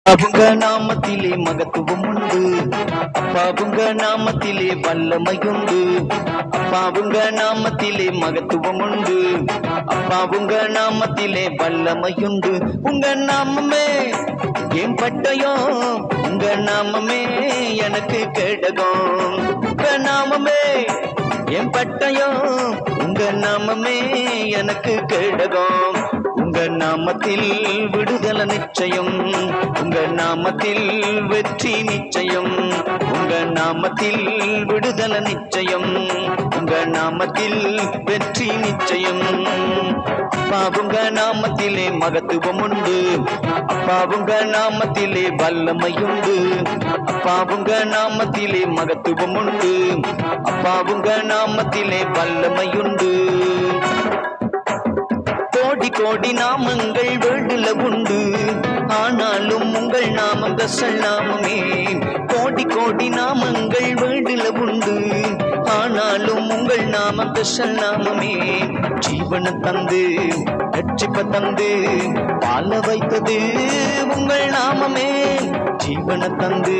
அவங்க நாமத்திலே மகத்துவம் உண்டு. அப்பாவுங்க நாமத்திலே வல்லமையுண்டு. அப்பாவுங்க நாமத்திலே மகத்துவம் உண்டு. அப்பாவுங்க நாமத்திலே வல்லமையுண்டு. உங்க நாமமே என் பட்டயம், உங்க நாமமே எனக்கு கேடகம். உங்க நாமமே என் பட்டயம், உங்க நாமமே எனக்கு கேடகம். உங்க நாமத்தில் விடுதலை நிச்சயம், உங்க நாமத்தில் வெற்றி நிச்சயம். உங்க நாமத்தில் விடுதலை நிச்சயம், உங்க நாமத்தில் வெற்றி நிச்சயம். அப்பாவுங்க நாமத்திலே மகத்துவம் உண்டு. அப்பாவுங்க நாமத்திலே வல்லமையுண்டு. அப்பாவுங்க நாமத்திலே மகத்துவம் உண்டு. அப்பாவுங்க நாமத்திலே வல்லமையுண்டு. கோடி கோடி நாமங்கள் வேண்டுல உண்டு, ஆனாலும் உங்கள் நாமம் தசல் நாமமே. கோடி கோடி நாமங்கள் வேண்டுல உண்டு, ஆனாலும் உங்கள் நாமம் தசல் நாமமே. ஜீவன தந்து ரட்சிப்ப தந்து வாழ வைத்தது உங்கள் நாமமே. ஜீவன தந்து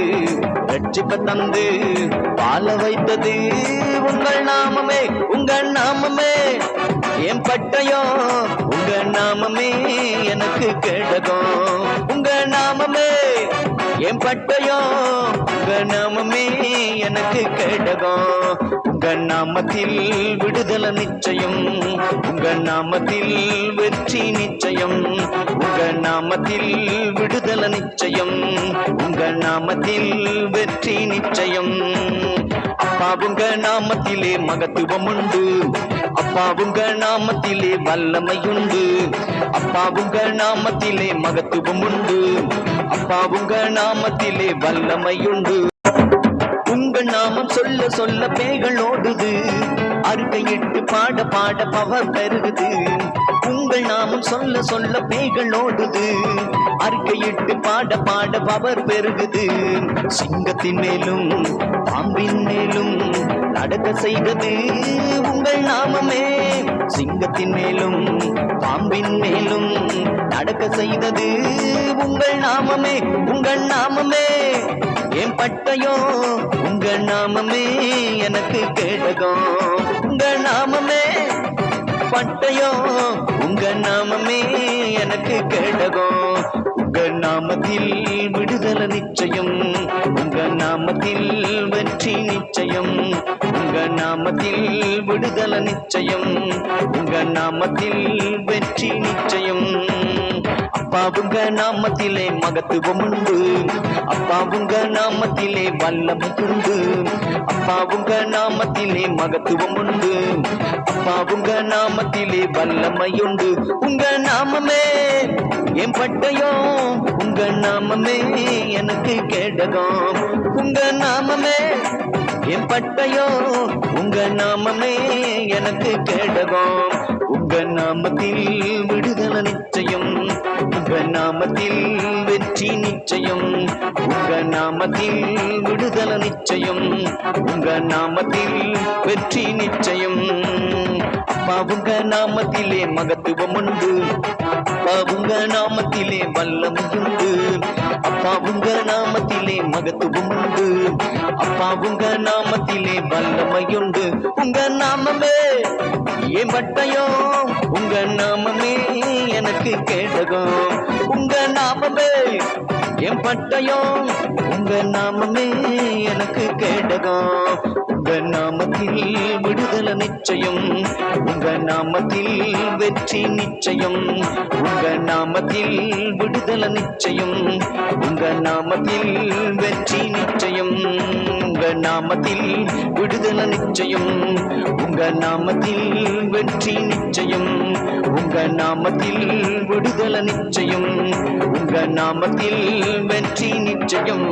ரட்சிப்ப தந்து வாழ வைத்தது உங்கள் நாமமே. உங்கள் நாமமே என் பட்டயம், உங்க நாமமே எனக்கு கேடகம். உங்க நாமமே என் பட்டயம், உங்க நாமமே எனக்கு கேடகம். உங்க நாமத்தில் விடுதலை நிச்சயம், உங்க நாமத்தில் வெற்றி நிச்சயம். உங்க நாமத்தில் விடுதலை நிச்சயம், உங்க நாமத்தில் வெற்றி நிச்சயம். அப்பாவுங்க நாமத்திலே மகத்துவம் உண்டு. அப்பாவுங்க நாமத்திலே வல்லமையுண்டு. அப்பாவுங்க நாமத்திலே மகத்துவம் உண்டு. அப்பாவுங்க நாமத்திலே வல்லமையுண்டு. உங்க நாமம் சொல்ல சொல்ல பேய்கள் ஓடுது, அருகையிட்டு பாட பாட பவர் பெருகுது. உங்கள் நாமம் சொல்ல சொல்ல பேய்கள் ஓடுது, அறிக்கையிட்டு பாட பாட பவர் பெருகுது. சிங்கத்தின் மேலும் பாம்பின் மேலும் நடக்க செய்தது உங்கள் நாமமே. சிங்கத்தின் மேலும் பாம்பின் மேலும் நடக்க செய்தது உங்கள் நாமமே. உங்கள் நாமமே என் பட்டயம், உங்க நாமமே எனக்கு கேடகம். உங்க நாமமே பட்டயம், உங்க நாமமே எனக்கு கேடகம். உங்க நாமத்தில் விடுதலை நிச்சயம், உங்க நாமத்தில் வெற்றி நிச்சயம். உங்க நாமத்தில் விடுதலை நிச்சயம், உங்க நாமத்தில் வெற்றி நிச்சயம். அப்பாவுங்க நாமத்திலே மகத்துவம் உண்டு. அப்பாவுங்க நாமத்திலே வல்லமையுண்டு. அப்பாவுங்க நாமத்திலே மகத்துவம் உண்டு. அப்பாவுங்க நாமத்திலே வல்லமையுண்டு. உங்க நாமமே என் பட்டயம், உங்க நாமமே எனக்கு கேடகம். உங்க நாமமே என் பட்டயம், உங்க நாமமே எனக்கு கேடகம். உங்க நாமத்தில் விடுதலை நிச்சயம், உங்க நாமத்தில் வெற்றி நிச்சயம். உங்க நாமத்தில் விடுதலை நிச்சயம், உங்க நாமத்தில் வெற்றி நிச்சயம். அப்பாவுங்க நாமத்திலே மகத்துவம் உண்டு. அப்பாவுங்க நாமத்திலே வல்லமையுண்டு. அப்பாவுங்க நாமத்திலே மகத்துவம் உண்டு. அப்பாவுங்க நாமத்திலே வல்லமையுண்டு. உங்க நாமமே என் பட்டயம், உங்க நாமமே எனக்கு கேடகம். உங்க நாமமே என் பட்டயம், உங்க நாமமே எனக்கு கேடகம். உங்க நாமத்தில் விடுதலை நிச்சயம், உங்க நாமத்தில் வெற்றி நிச்சயம். உங்க நாமத்தில் விடுதலை நிச்சயம், உங்க நாமத்தில் வெற்றி நிச்சயம். உங்க நாமத்தில் விடுதலை நிச்சயம், உங்க நாமத்தில் வெற்றி நிச்சயம். உங்க நாமத்தில் விடுதலை நிச்சயம், உங்க நாமத்தில் வெற்றி நிச்சயம்.